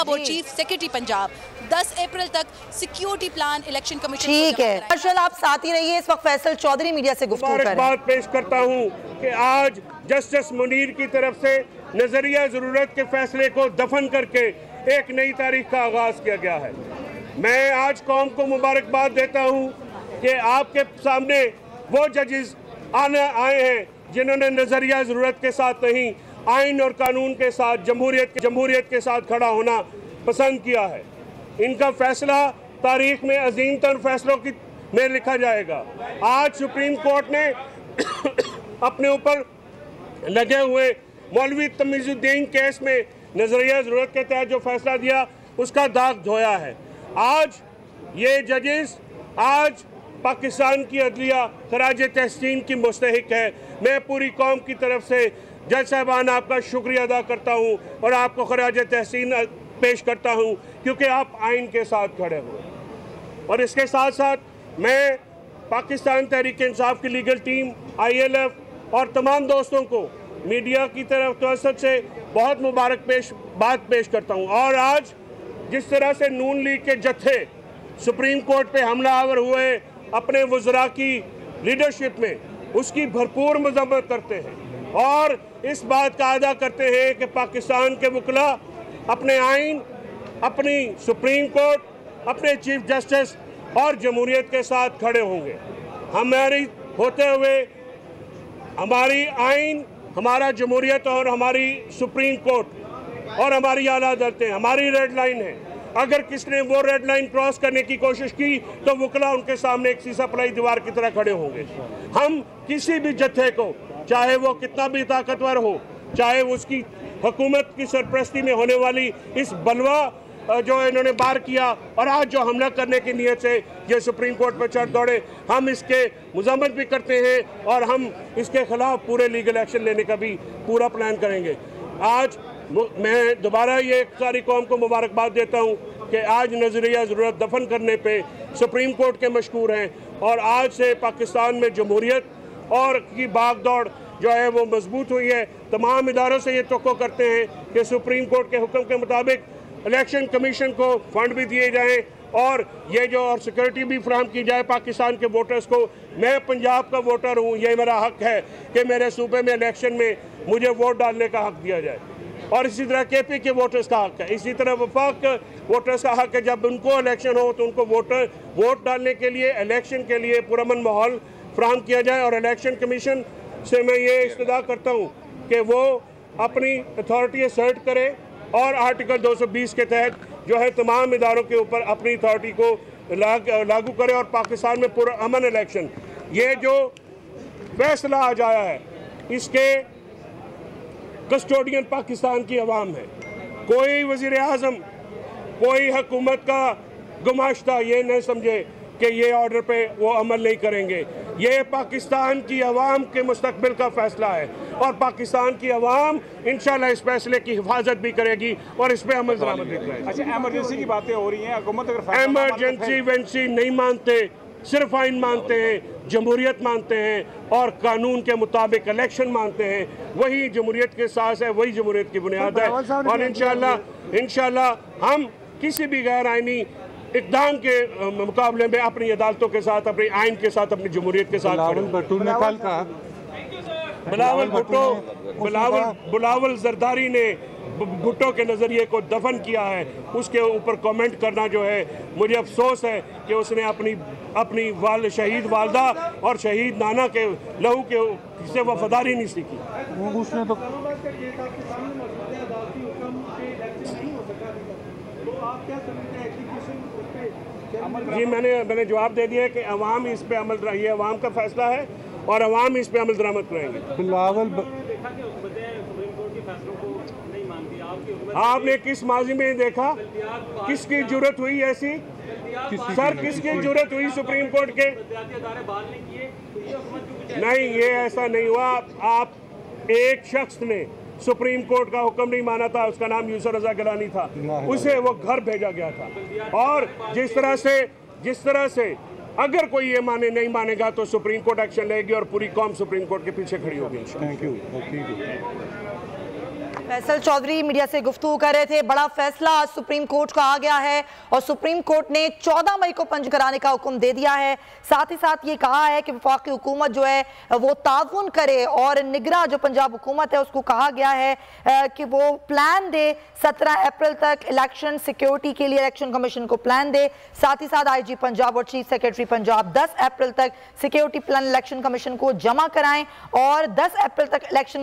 पंजाब और chief secretary Punjab 10 अप्रैल तक security plan election commission. ठीक है मार्शल, आप साथ ही रहिए। इस वक्त फैसल चौधरी मीडिया से गुफ्तगू कर रहे हैं। बात पेश करता हूं कि आज जस्टिस मुनीर की तरफ से नजरिया जरूरत के फैसले को दफन करके एक नई तारीख का आगाज किया गया है। मैं आज कौम को मुबारकबाद देता हूं कि आपके सामने वो जजेस आए हैं जिन्होंने नजरिया जरूरत के साथ नहीं, आइन और कानून के साथ, जमहूरियत के साथ खड़ा होना पसंद किया है। इनका फैसला तारीख में अजीम तर फैसलों की में लिखा जाएगा। आज सुप्रीम कोर्ट ने अपने ऊपर लगे हुए मौलवी तमीजुद्दीन केस में नजरिया जरूरत के तहत जो फैसला दिया उसका दाग धोया है। आज ये जजेस, आज पाकिस्तान की अदलिया खराज तहसीन की मुस्तहिक है। मैं पूरी कौम की तरफ से जज साहबान आपका शुक्रिया अदा करता हूँ और आपको खराज तहसीन पेश करता हूँ क्योंकि आप आइन के साथ खड़े हुए। और इसके साथ साथ मैं पाकिस्तान तहरीक इंसाफ की लीगल टीम, ILF और तमाम दोस्तों को मीडिया की तरफ तवज्जो से बहुत बात पेश करता हूँ। और आज जिस तरह से नून लीग के जत्थे सुप्रीम कोर्ट पे हमलावर हुए अपने वज़रा की लीडरशिप में, उसकी भरपूर मजम्मत करते हैं और इस बात का अदा करते हैं कि पाकिस्तान के वकला अपने आइन, अपनी सुप्रीम कोर्ट, अपने चीफ जस्टिस और जमहूरियत के साथ खड़े होंगे। हमारी होते हुए हमारी आइन, हमारा जमहूरियत और हमारी सुप्रीम कोर्ट और हमारी आला अदालतें हमारी रेड लाइन है। अगर किसने वो रेड लाइन क्रॉस करने की कोशिश की तो वकला उनके सामने एक सीसा पलाई दीवार की तरह खड़े होंगे। हम किसी भी जत्थे को, चाहे वो कितना भी ताकतवर हो, चाहे उसकी हुकूमत की सरपरस्ती में होने वाली इस बलवा जो इन्होंने बार किया और आज जो हमला करने की नीयत से ये सुप्रीम कोर्ट पर चढ़ दौड़े, हम इसके मजम्मत भी करते हैं और हम इसके खिलाफ पूरे लीगल एक्शन लेने का भी पूरा प्लान करेंगे। आज मैं दोबारा ये सारी कौम को मुबारकबाद देता हूँ कि आज नजरिया ज़रूरत दफन करने पे सुप्रीम कोर्ट के मशकूर हैं और आज से पाकिस्तान में जमहूरियत और की भागदौड़ जो है वो मजबूत हुई है। तमाम इदारों से ये तवक्को करते हैं कि सुप्रीम कोर्ट के हुक्म के मुताबिक इलेक्शन कमीशन को फंड भी दिए जाएँ और ये जो और सिक्योरिटी भी फ्राहम की जाए पाकिस्तान के वोटर्स को। मैं पंजाब का वोटर हूँ, ये मेरा हक है कि मेरे सूबे में इलेक्शन में मुझे वोट डालने का हक दिया जाए और इसी तरह KP के वोटर्स का हक है, इसी तरह वफाक वोटर्स का हक है। जब उनको इलेक्शन हो तो उनको वोट डालने के लिए, इलेक्शन के लिए पुरअमन माहौल फ्राहम किया जाए। और इलेक्शन कमीशन से मैं ये इस्तदा करता हूँ कि वो अपनी अथॉरिटी असर्ट करे और आर्टिकल 220 के तहत जो है तमाम इदारों के ऊपर अपनी अथॉरिटी को लागू करे और पाकिस्तान में पुरअमन इलेक्शन। ये जो फैसला आज आया है इसके कस्टोडियन पाकिस्तान की अवाम है। कोई वज़ीर आज़म, कोई हुकूमत का गुमाश्ता ये न समझे कि ये ऑर्डर पे वो अमल नहीं करेंगे। ये पाकिस्तान की अवाम के मुस्तकबिल का फैसला है और पाकिस्तान की अवाम इंशाल्लाह इस फैसले की हिफाजत भी करेगी और इस पर अमल दरामद भी करेगी। अच्छा, एमरजेंसी की बातें हो रही हैं, हुकूमत अगर एमरजेंसी वेंसी नहीं मानते, सिर्फ आइन मानते हैं, जमहूरियत मानते हैं और कानून के मुताबिक इलेक्शन मानते हैं। वही जमहूरियत के साथ है, वही जमहूरियत की बुनियाद है और इंशाल्लाह हम किसी भी गैर आइनी इक़दाम के मुकाबले में अपनी अदालतों के साथ, अपनी आइन के साथ, अपनी जमहूरियत के साथ बिलावल जरदारी ने भुट्टो के नज़रिए को दफन किया है, उसके ऊपर कमेंट करना जो है मुझे अफसोस है कि उसने अपनी शहीद वालदा और शहीद नाना के लहू के से वफादारी नहीं सीखी। उसने तो जी मैंने जवाब दे दिया कि अवाम इस पे अमल, ये अवाम का फैसला है और अवाम इस पे अमल दरामद करेंगे। आपने किस माजी में देखा, किसकी जरूरत हुई ऐसी? सर किसकी जरूरत हुई सुप्रीम कोर्ट के? नहीं, ये ऐसा नहीं हुआ। आप एक शख्स ने सुप्रीम कोर्ट का हुक्म नहीं माना था, उसका नाम यूसुफ रजा गिलानी था, उसे वो घर भेजा गया था। और जिस तरह से अगर कोई ये नहीं मानेगा तो सुप्रीम कोर्ट एक्शन लेगी और पूरी कौम सुप्रीम कोर्ट के पीछे खड़ी होगी। Thank you. Faisal Chaudhry media से गुफ्तगू कर रहे थे। बड़ा फैसला आज सुप्रीम कोर्ट का आ गया है और सुप्रीम कोर्ट ने 14 मई को पंच कराने का हुक्म दे दिया है। साथ ही साथ ये कहा है कि वफाकी हुकूमत जो है वो ताउन करे और निगरां जो पंजाब हुकूमत है उसको कहा गया है कि वो प्लान दे 17 अप्रैल तक इलेक्शन सिक्योरिटी के लिए इलेक्शन कमीशन को प्लान दे। साथ ही साथ आईजी पंजाब और चीफ सेक्रेटरी पंजाब 10 अप्रैल तक सिक्योरिटी प्लान इलेक्शन कमीशन को जमा कराएं और 10 अप्रैल तक इलेक्शन